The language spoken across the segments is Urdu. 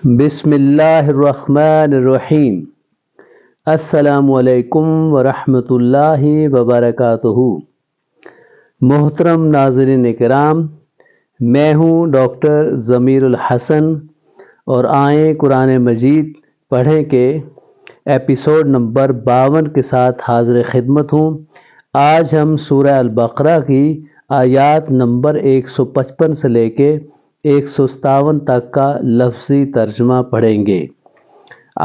بسم اللہ الرحمن الرحیم۔ السلام علیکم ورحمۃ اللہ وبرکاتہ۔ محترم ناظرین کرام، میں ہوں ڈاکٹر ضمیر الحسن اور آئیں قرآن مجید پڑھیں کے ایپیسوڈ نمبر 52 کے ساتھ حاضر خدمت ہوں۔ آج ہم سورہ البقرہ کی آیات نمبر 155 سے لے کے 157 تک کا لفظی ترجمہ پڑھیں گے۔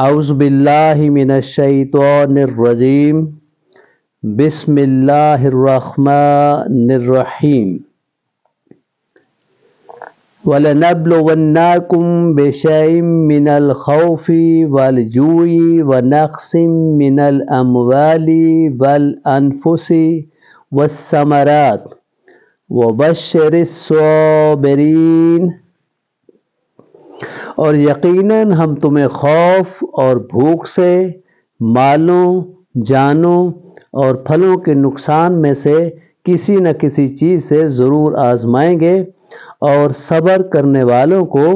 اعوذ باللہ من الشیطان الرجیم، بسم اللہ الرحمن الرحیم۔ وَلَنَبْلُوَنَّكُمْ بِشَيْءٍ مِّنَ الْخَوْفِ وَالْجُوعِ وَنَقْصٍ مِّنَ الْأَمْوَالِ وَالْأَنفُسِ وَالثَّمَرَاتِ وَبَشِّرِ الصَّابِرِينَ۔ اور یقیناً ہم تمہیں خوف اور بھوک سے، مالوں، جانوں اور پھلوں کے نقصان میں سے کسی نہ کسی چیز سے ضرور آزمائیں گے، اور صبر کرنے والوں کو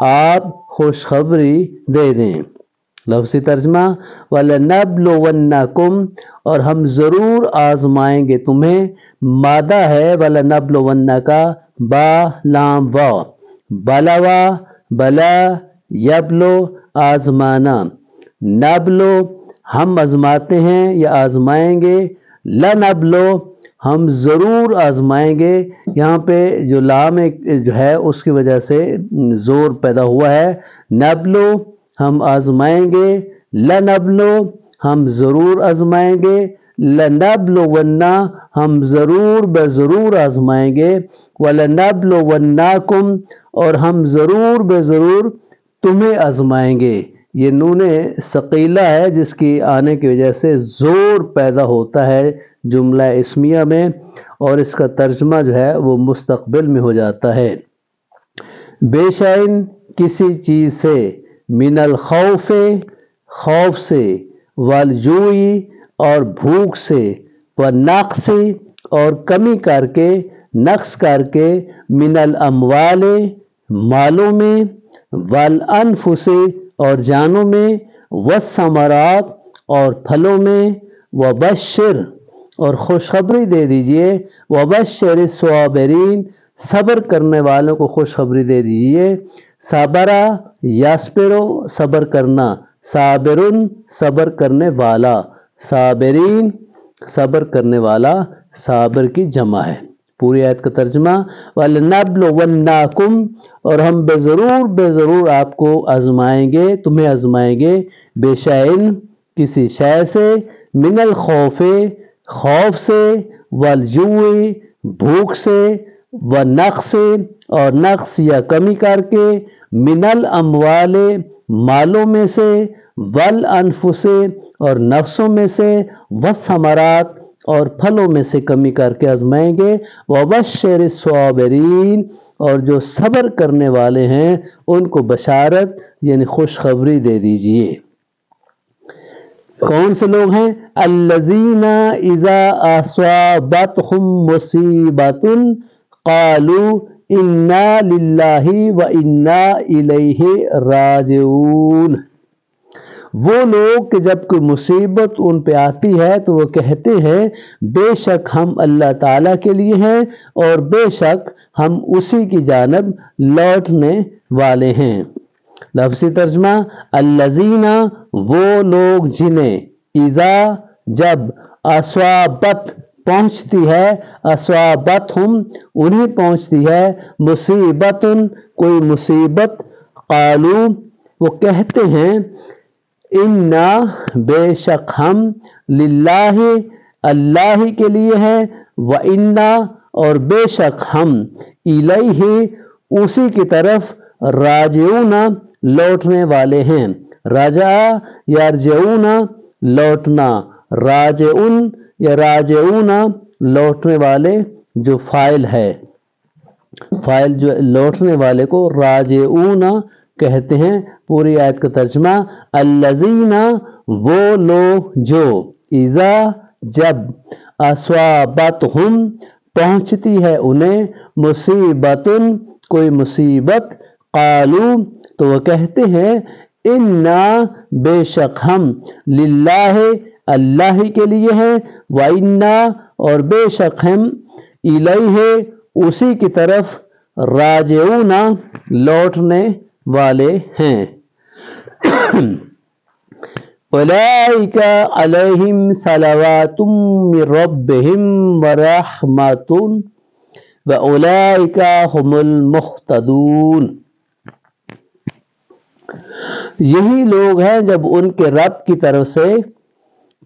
آپ خوشخبری دے دیں۔ لفظی ترجمہ: وَلَنَبْلُوَنَّكُمْ، اور ہم ضرور آزمائیں گے تمہیں۔ مادہ ہے وَلَنَبْلُوَنَّكَ، با لام واو، بلوا بلا یبلو آزمانا، نبلو ہم آزماتے ہیں یا آزمائیں گے، لنبلو ہم ضرور آزمائیں گے۔ یہاں پہ جو لام جو ہے اس کی وجہ سے زور پیدا ہوا ہے۔ نبلو ہم آزمائیں گے، لنبلو ہم ضرور آزمائیں گے، لنبلونا ہم ضرور بضرور آزمائیں گے، وَلَنَبْلُوَنَّكُمْ اور ہم ضرور بضرور تمہیں آزمائیں گے۔ یہ نون ثقیلہ ہے جس کی آنے کی وجہ سے زور پیدا ہوتا ہے جملہ اسمیہ میں، اور اس کا ترجمہ جو ہے وہ مستقبل میں ہو جاتا ہے۔ بے شائن کسی چیز سے، من الخوف خوف سے، والجوع اور بھوک سے، والنقص اور کمی کر کے، نقص کر کے، من الاموال مالوں میں، والانفس اور جانوں میں، والثمرات اور پھلوں میں، وبشر اور خوشخبری دے دیجئے، وبشر الصابرین صبر کرنے والوں کو خوشخبری دے دیجئے۔ صبرا یاسپرو صبر کرنا، صابرن صبر کرنے والا، صابرین صبر کرنے والا صابر کی جمع ہے۔ پوری آیت کا ترجمہ: وَلَنَبْلُوَنَّكُمْ اور ہم بے ضرور آپ کو آزمائیں گے، تمہیں آزمائیں گے، بے شائن کسی شے سے، من الخوف خوف سے، والجوع بھوک سے، ونقص اور نقص یا کمی کر کے، من الاموال مالوں میں سے، والانفس اور نفسوں میں سے، والثمرات اور پھلوں میں سے کمی کر کے آزمائیں گے، وبشر الصابرین اور جو صبر کرنے والے ہیں ان کو بشارت یعنی خوشخبری دے دیجئے۔ کون سے لوگ ہیں؟ الذین اذا اصابتهم مصیبۃ قالوا انا للہ وانا الیہ راجعون۔ وہ لوگ کہ جب کوئی مصیبت ان پہ آتی ہے تو وہ کہتے ہیں بے شک ہم اللہ تعالیٰ کے لیے ہیں اور بے شک ہم اسی کی جانب لوٹنے والے ہیں۔ لفظی ترجمہ: الذین وہ لوگ جنہیں، اذا جب، اصابت پہنچتی ہے، اصابتہم انہیں پہنچتی ہے، مصیبت کوئی مصیبت، قالوا وہ کہتے ہیں، انا بے شک ہم، للہ اللہ کے لیے ہیں، وانا اور بے شک ہم، الیہ اسی کی طرف، راجعون لوٹنے والے ہیں۔ رجع یرجعون لوٹنا، راجعون یا راجعون لوٹنے والے جو فاعل ہے، فاعل جو لوٹنے والے کو راجعون کہتے ہیں۔ پوری آیت کا ترجمہ: الذین وہ لوگ جو، اذا جب، اصابتہم پہنچتی ہے انہیں، مصیبت کوئی مصیبت، قالوا تو وہ کہتے ہیں انا بے شک ہم للہ اللہ ہی کے لیے ہیں، وَإِنَّا اور بے شک ہم الیہ اسی کی طرف راجعون لوٹنے والے ہیں۔ اولئک علیہم صلوات من ربہم ورحمۃ واولئک هم المہتدون۔ یہی لوگ ہیں جب ان کے رب کی طرف سے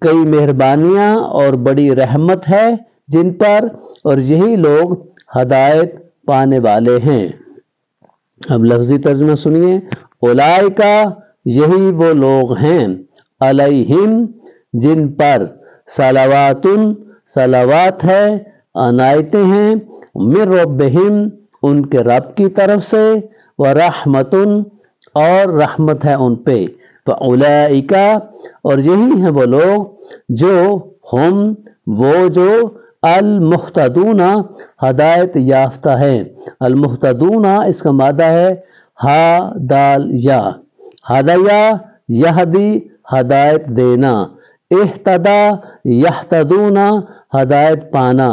کئی مہربانیاں اور بڑی رحمت ہے جن پر، اور یہی لوگ ہدایت پانے والے ہیں۔ اب لفظی ترجمہ سنیے، اولئک یہی وہ لوگ ہیں، علیہم جن پر، صلوات صلوات ہے، عنایتیں ہیں، من ربہم ان کے رب کی طرف سے، ورحمۃ اور رحمت ہے ان پہ، فاولئک اور یہی ہیں وہ لوگ جو ہم وہ جو المہتدون ہدایت یافتہ ہے۔ المہتدون اس کا مادہ ہے ہا دال یا، ہدیا یہدی ہدایت دینا، اہتدا یہتدون ہدایت پانا،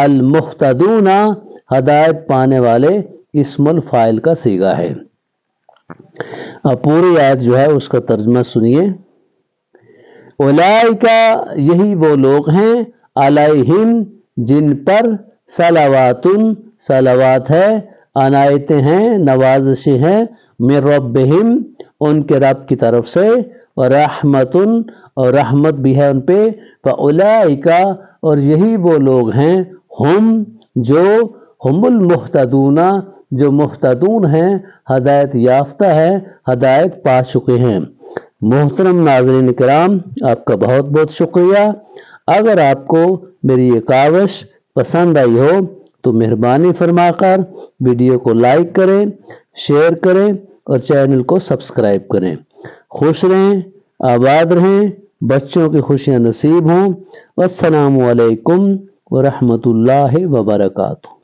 المہتدون ہدایت پانے والے اسم الفاعل کا صیغہ ہے۔ اب پوری آیت جو ہے اس کا ترجمہ سنیے، اولئک یہی وہ لوگ ہیں، علیہم جن پر، صلوات صلوات ہے، عنایتیں ہیں، نوازشیں ہیں، من ربہم ان کے رب کی طرف سے، ورحمۃ اور رحمت بھی ہے ان پہ، فاولئک اور یہی وہ لوگ ہیں، ہم جو، ہم المہتدون جو مہتدون ہیں، ہدایت یافتہ ہے، ہدایت پا چکے ہیں۔ محترم ناظرین کرام، آپ کا بہت بہت شکریہ۔ اگر آپ کو میری یہ کاوش پسند آئی ہو تو مہربانی فرما کر ویڈیو کو لائک کریں، شیئر کریں اور چینل کو سبسکرائب کریں۔ خوش رہیں، آباد رہیں، بچوں کی خوشیاں نصیب ہوں۔ والسلام علیکم ورحمۃ اللہ وبرکاتہ۔